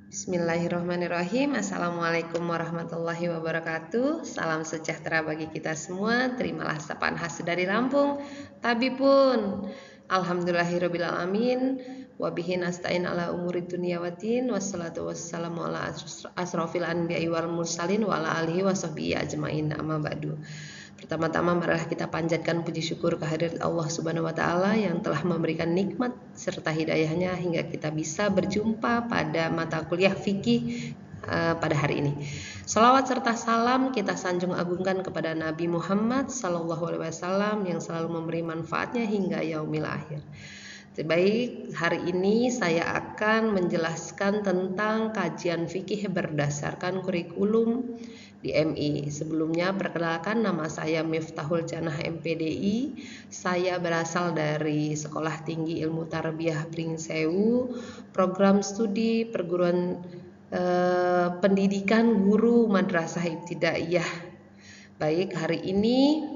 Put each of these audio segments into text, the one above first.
Bismillahirrahmanirrahim. Assalamualaikum warahmatullahi wabarakatuh. Salam sejahtera bagi kita semua. Terimalah sapaan khas dari Lampung. Tabi pun alhamdulillahirabbil alamin. Wabihi nasta'in ala umuri dunya waddin. Wassalatu wassalamu ala asrofil anbiya'i wal mursalin wa ala alihi washabbihi ajmain. Amma ba'du. Pertama-tama marilah kita panjatkan puji syukur kehadirat Allah Subhanahu wa taala yang telah memberikan nikmat serta hidayahnya hingga kita bisa berjumpa pada mata kuliah fikih pada hari ini. Salawat serta salam kita sanjung agungkan kepada Nabi Muhammad sallallahu alaihi wasallam yang selalu memberi manfaatnya hingga yaumil akhir. Baik, hari ini saya akan menjelaskan tentang kajian fikih berdasarkan kurikulum di MI. Sebelumnya perkenalkan, nama saya Miftahul Janah MPDI. Saya berasal dari Sekolah Tinggi Ilmu Tarbiyah Pringsewu, program studi perguruan pendidikan guru Madrasah Ibtidaiyah. Baik, hari ini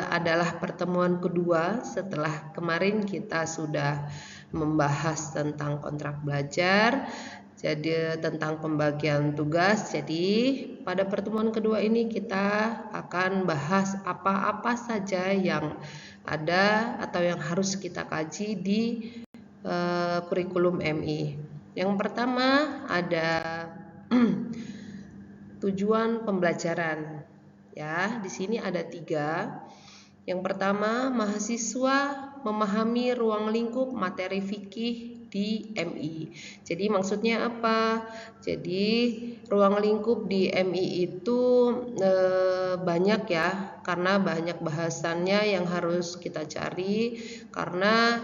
adalah pertemuan kedua setelah kemarin kita sudah membahas tentang kontrak belajar, jadi tentang pembagian tugas. Jadi pada pertemuan kedua ini kita akan bahas apa-apa saja yang ada atau yang harus kita kaji di kurikulum MI. Yang pertama ada tujuan pembelajaran. Ya, di sini ada 3. Yang pertama, mahasiswa memahami ruang lingkup materi fikih di MI. Jadi maksudnya apa? Jadi ruang lingkup di MI itu banyak ya, karena banyak bahasannya yang harus kita cari, karena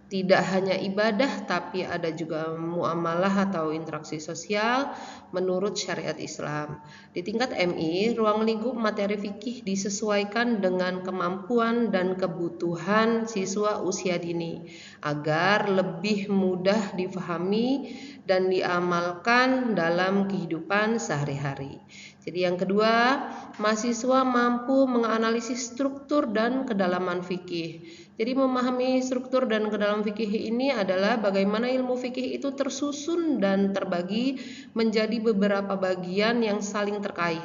tidak hanya ibadah tapi ada juga muamalah atau interaksi sosial menurut syariat Islam. Di tingkat MI, ruang lingkup materi fikih disesuaikan dengan kemampuan dan kebutuhan siswa usia dini agar lebih mudah difahami dan diamalkan dalam kehidupan sehari-hari. Jadi yang kedua, mahasiswa mampu menganalisis struktur dan kedalaman fikih. Jadi memahami struktur dan kedalaman fikih ini adalah bagaimana ilmu fikih itu tersusun dan terbagi menjadi beberapa bagian yang saling terkait.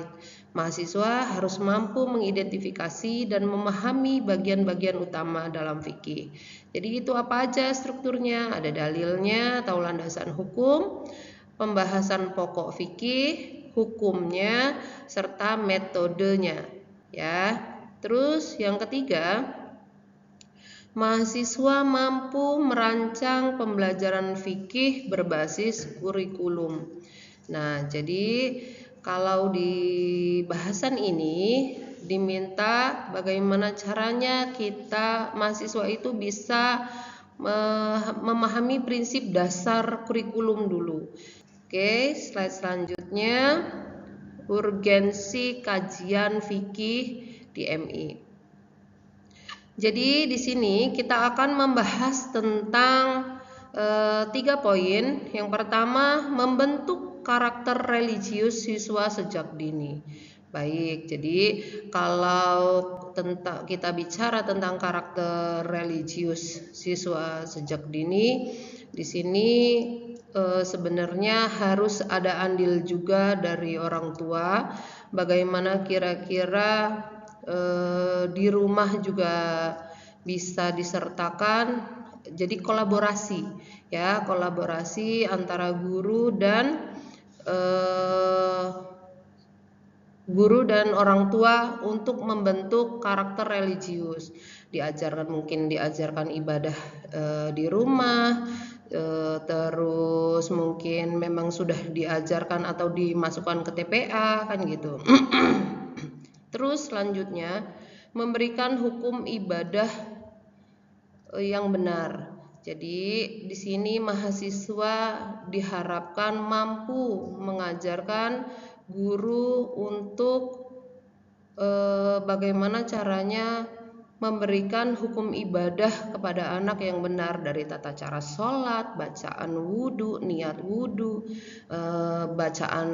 Mahasiswa harus mampu mengidentifikasi dan memahami bagian-bagian utama dalam fikih. Jadi itu apa aja strukturnya? Ada dalilnya atau landasan hukum, pembahasan pokok fikih, hukumnya, serta metodenya. Ya. Terus yang ketiga, mahasiswa mampu merancang pembelajaran fikih berbasis kurikulum. Nah, jadi kalau di bahasan ini diminta bagaimana caranya kita mahasiswa itu bisa memahami prinsip dasar kurikulum dulu. Oke, slide selanjutnya, urgensi kajian fikih di MI. Jadi di sini kita akan membahas tentang 3 poin. Yang pertama, membentuk karakter religius siswa sejak dini. Baik, jadi kalau kita bicara tentang karakter religius siswa sejak dini, di sini sebenarnya harus ada andil juga dari orang tua. Bagaimana kira-kira di rumah juga bisa disertakan, jadi kolaborasi ya, kolaborasi antara guru dan orang tua untuk membentuk karakter religius. Mungkin diajarkan ibadah di rumah, terus mungkin memang sudah diajarkan atau dimasukkan ke TPA kan gitu. Terus selanjutnya, memberikan hukum ibadah yang benar. Jadi di sini mahasiswa diharapkan mampu mengajarkan guru untuk bagaimana caranya memberikan hukum ibadah kepada anak yang benar, dari tata cara sholat, bacaan wudhu, niat wudhu, bacaan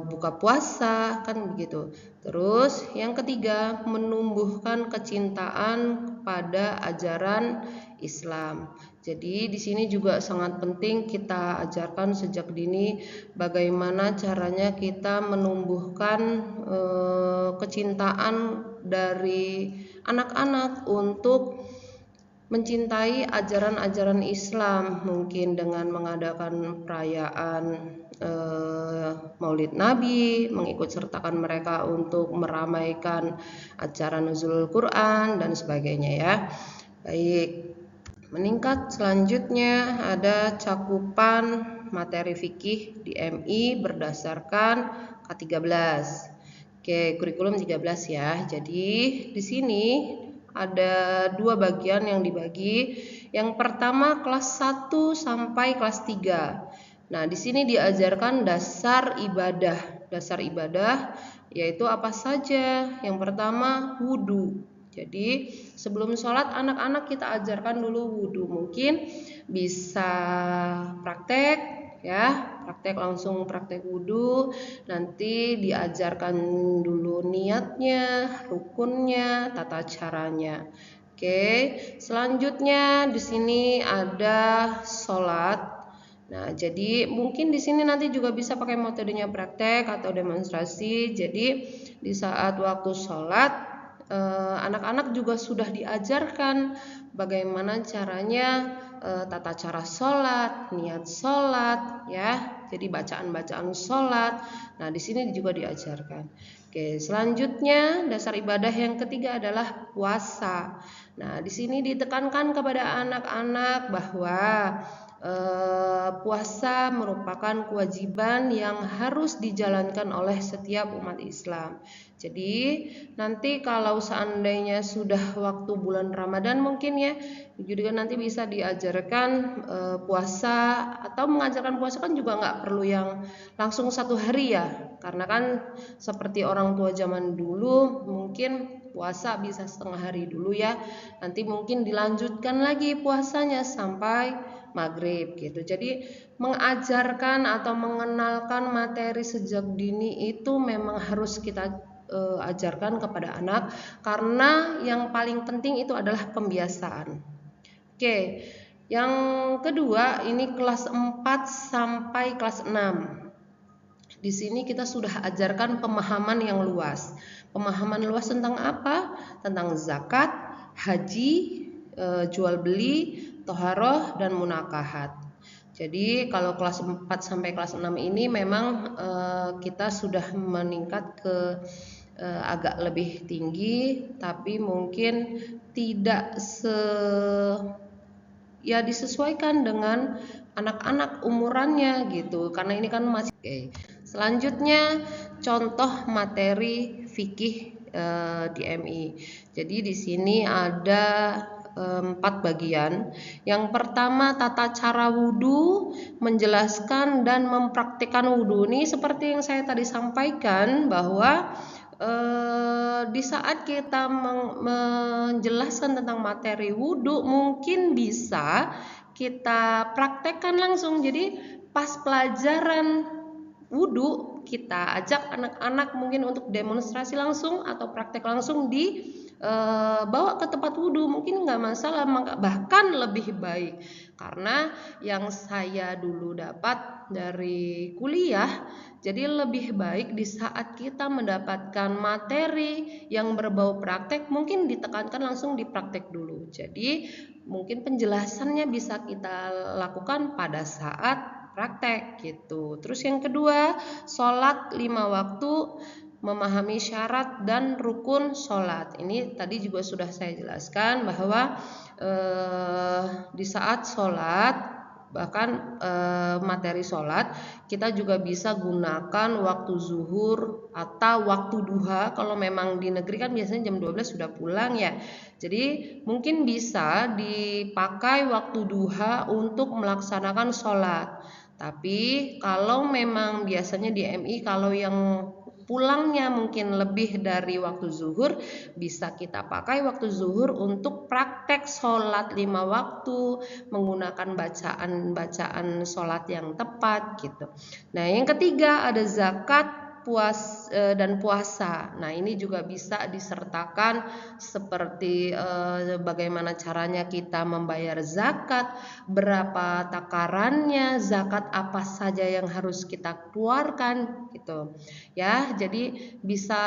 buka puasa kan begitu. Terus yang ketiga, menumbuhkan kecintaan pada ajaran Islam. Jadi di sini juga sangat penting kita ajarkan sejak dini bagaimana caranya kita menumbuhkan kecintaan dari anak-anak untuk mencintai ajaran-ajaran Islam, mungkin dengan mengadakan perayaan Maulid Nabi, mengikut sertakan mereka untuk meramaikan acara nuzulul Quran dan sebagainya ya. Baik, meningkat selanjutnya ada cakupan materi fikih di MI berdasarkan K13. Oke, kurikulum 13 ya. Jadi di sini ada dua bagian yang dibagi. Yang pertama kelas 1 sampai kelas 3. Nah, di sini diajarkan dasar ibadah. Dasar ibadah yaitu apa saja? Yang pertama wudhu. Jadi sebelum sholat anak-anak kita ajarkan dulu wudhu. Mungkin bisa praktek ya, langsung praktek wudhu. Nanti diajarkan dulu niatnya, rukunnya, tata caranya. Oke, selanjutnya di sini ada sholat. Nah, jadi mungkin di sini nanti juga bisa pakai metodenya praktek atau demonstrasi. Jadi di saat waktu sholat, anak-anak juga sudah diajarkan bagaimana caranya tata cara sholat, niat sholat, ya. Jadi bacaan-bacaan sholat. Nah, di sini juga diajarkan. Oke, selanjutnya dasar ibadah yang ketiga adalah puasa. Nah, di sini ditekankan kepada anak-anak bahwa puasa merupakan kewajiban yang harus dijalankan oleh setiap umat Islam. Jadi nanti kalau seandainya sudah waktu bulan Ramadan mungkin ya juga nanti bisa diajarkan puasa, atau mengajarkan puasa kan juga nggak perlu yang langsung 1 hari ya, karena kan seperti orang tua zaman dulu mungkin puasa bisa setengah hari dulu ya, nanti mungkin dilanjutkan lagi puasanya sampai maghrib gitu. Jadi mengajarkan atau mengenalkan materi sejak dini itu memang harus kita ajarkan kepada anak, karena yang paling penting itu adalah pembiasaan. Oke, yang kedua ini kelas 4 sampai kelas 6. Di sini kita sudah ajarkan pemahaman yang luas. Pemahaman luas tentang apa? Tentang zakat, haji, jual beli, toharoh, dan munakahat. Jadi kalau kelas 4 sampai kelas 6 ini memang kita sudah meningkat ke agak lebih tinggi, tapi mungkin tidak disesuaikan dengan anak-anak umurannya gitu, karena ini kan masih. Selanjutnya contoh materi fikih di MI. Jadi di sini ada 4 bagian. Yang pertama tata cara wudhu, menjelaskan dan mempraktikkan wudhu. Ini seperti yang saya tadi sampaikan bahwa di saat kita menjelaskan tentang materi wudhu mungkin bisa kita praktekkan langsung. Jadi pas pelajaran wudhu kita ajak anak-anak mungkin untuk demonstrasi langsung atau praktek langsung bawa ke tempat wudhu, mungkin nggak masalah, bahkan lebih baik, karena yang saya dulu dapat dari kuliah, jadi lebih baik di saat kita mendapatkan materi yang berbau praktek mungkin ditekankan langsung di praktek dulu. Jadi mungkin penjelasannya bisa kita lakukan pada saat praktek gitu. Terus yang kedua, sholat 5 waktu, memahami syarat dan rukun sholat. Ini tadi juga sudah saya jelaskan bahwa di saat sholat, bahkan materi sholat kita juga bisa gunakan waktu zuhur atau waktu duha. Kalau memang di negeri kan biasanya jam 12 sudah pulang ya, jadi mungkin bisa dipakai waktu duha untuk melaksanakan sholat. Tapi kalau memang biasanya di MI kalau yang pulangnya mungkin lebih dari waktu zuhur, bisa kita pakai waktu zuhur untuk praktek sholat 5 waktu menggunakan bacaan-bacaan sholat yang tepat gitu. Nah, yang ketiga ada zakat dan puasa. Nah, ini juga bisa disertakan seperti bagaimana caranya kita membayar zakat, berapa takarannya, zakat apa saja yang harus kita keluarkan gitu. Ya, jadi bisa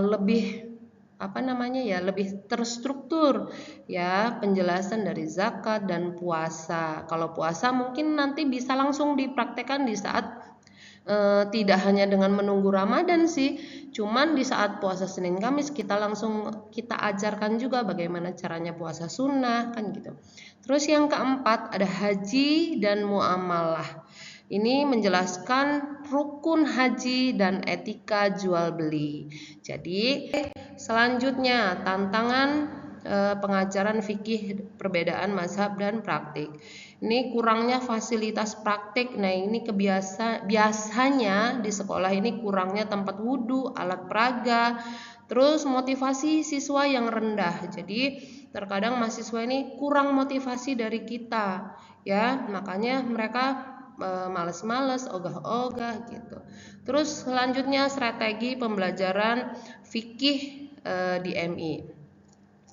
lebih lebih terstruktur ya penjelasan dari zakat dan puasa. Kalau puasa mungkin nanti bisa langsung dipraktekkan di saat tidak hanya dengan menunggu Ramadan sih, cuman di saat puasa Senin Kamis kita ajarkan juga bagaimana caranya puasa sunnah kan gitu. Terus yang keempat ada haji dan muamalah. Ini menjelaskan rukun haji dan etika jual beli. Jadi selanjutnya tantangan pengajaran fikih perbedaan mazhab dan praktik. Ini kurangnya fasilitas praktik. Nah, ini biasanya di sekolah ini kurangnya tempat wudhu, alat peraga, terus motivasi siswa yang rendah. Jadi terkadang mahasiswa ini kurang motivasi dari kita, ya, makanya mereka males-males, ogah-ogah gitu. Terus selanjutnya strategi pembelajaran fikih di MI.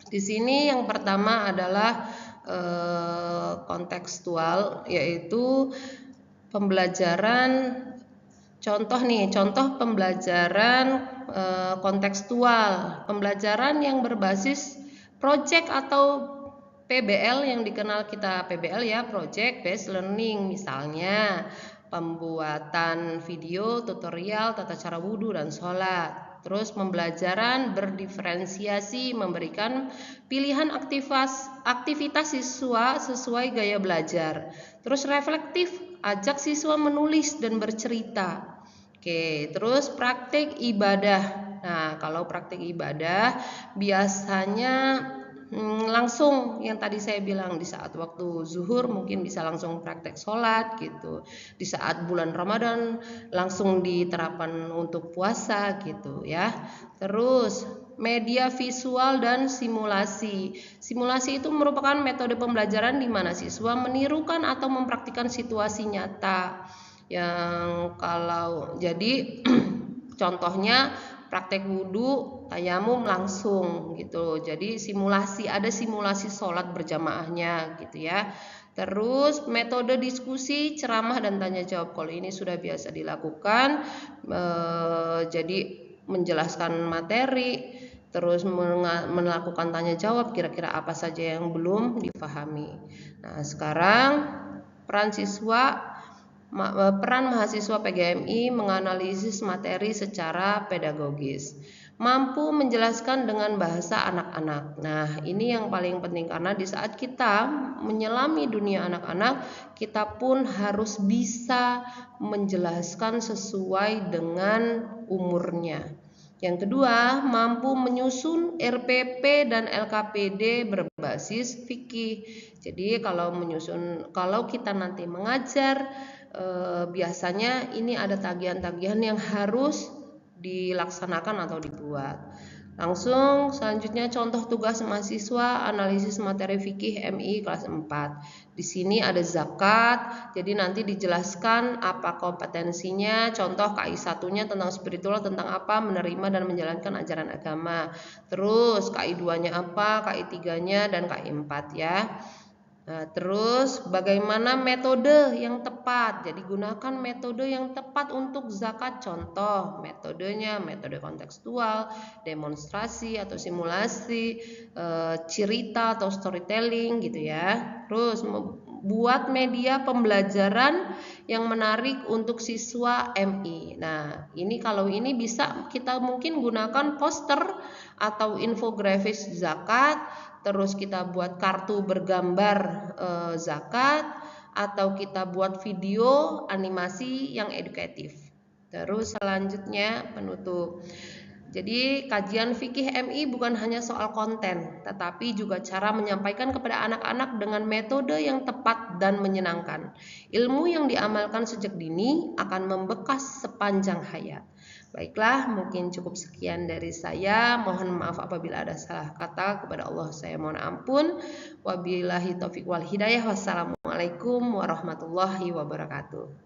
Di sini yang pertama adalah kontekstual, yaitu pembelajaran contoh pembelajaran kontekstual, pembelajaran yang berbasis project atau PBL yang dikenal kita PBL ya, project based learning, misalnya pembuatan video tutorial tata cara wudhu dan sholat. Terus pembelajaran berdiferensiasi, memberikan pilihan aktivitas siswa sesuai gaya belajar. Terus reflektif, ajak siswa menulis dan bercerita. Oke, terus praktik ibadah. Nah, kalau praktik ibadah biasanya langsung yang tadi saya bilang di saat waktu zuhur mungkin bisa langsung praktek sholat gitu. Di saat bulan Ramadan langsung diterapkan untuk puasa gitu ya. Terus media visual dan simulasi. Simulasi itu merupakan metode pembelajaran di mana siswa menirukan atau mempraktikkan situasi nyata. Yang kalau jadi contohnya praktek wudhu, tayamum langsung gitu. Jadi ada simulasi sholat berjamaahnya gitu ya. Terus metode diskusi, ceramah dan tanya jawab. Kalau ini sudah biasa dilakukan, jadi menjelaskan materi, terus melakukan tanya jawab kira-kira apa saja yang belum dipahami. Nah, sekarang peran mahasiswa PGMI menganalisis materi secara pedagogis, mampu menjelaskan dengan bahasa anak-anak. Nah, ini yang paling penting karena di saat kita menyelami dunia anak-anak, kita pun harus bisa menjelaskan sesuai dengan umurnya. Yang kedua, mampu menyusun RPP dan LKPD berbasis fikih. Jadi kalau kita nanti mengajar, biasanya ini ada tagihan-tagihan yang harus dilaksanakan atau dibuat. Langsung selanjutnya contoh tugas mahasiswa analisis materi fikih MI kelas 4. Di sini ada zakat, jadi nanti dijelaskan apa kompetensinya, contoh KI 1-nya tentang spiritual, tentang apa, menerima dan menjalankan ajaran agama. Terus KI 2-nya apa, KI 3-nya dan KI 4 ya. Nah, terus bagaimana metode yang tepat? Jadi gunakan metode yang tepat untuk zakat. Contoh metodenya, metode kontekstual, demonstrasi atau simulasi, cerita atau storytelling gitu ya. Terus buat media pembelajaran yang menarik untuk siswa MI. Nah, kalau ini bisa kita mungkin gunakan poster atau infografis zakat. Terus kita buat kartu bergambar zakat, atau kita buat video animasi yang edukatif. Terus selanjutnya penutup. Jadi kajian fikih MI bukan hanya soal konten, tetapi juga cara menyampaikan kepada anak-anak dengan metode yang tepat dan menyenangkan. Ilmu yang diamalkan sejak dini akan membekas sepanjang hayat. Baiklah, mungkin cukup sekian dari saya. Mohon maaf apabila ada salah kata, kepada Allah saya mohon ampun. Wabillahi taufiq wal hidayah. Wassalamualaikum warahmatullahi wabarakatuh.